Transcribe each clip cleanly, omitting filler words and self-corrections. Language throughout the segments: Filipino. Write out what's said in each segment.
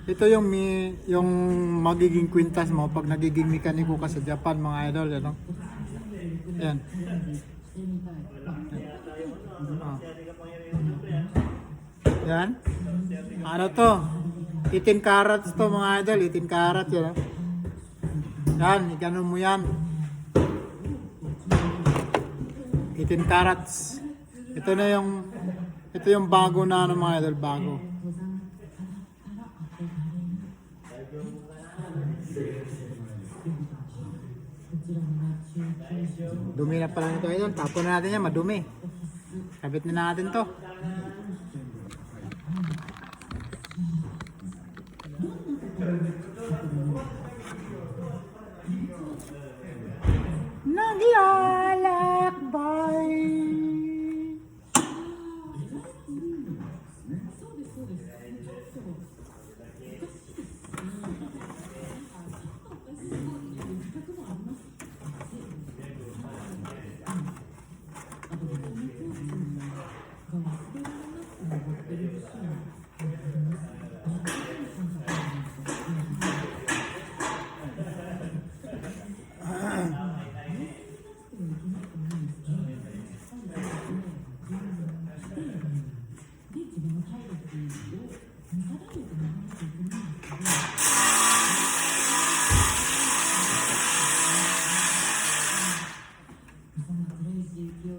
Ito yung magiging kwintas mo pag nagiging mekaniko ka sa Japan, mga idol, ano? Yan. Oh. Yan. Ano to? 18 carats to, mga idol, 18 carats yan. Yan, ganun mo yan. 18 carats. Ito yung bago na, ano, mga idol, bago. Dumi na pala nito, idol. Tapon na natin yan, madumi. Kabit na natin to. Naglalakbay.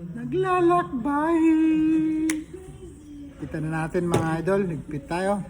Naglalakbay. Kita na natin, mga idol, nagpit tayo.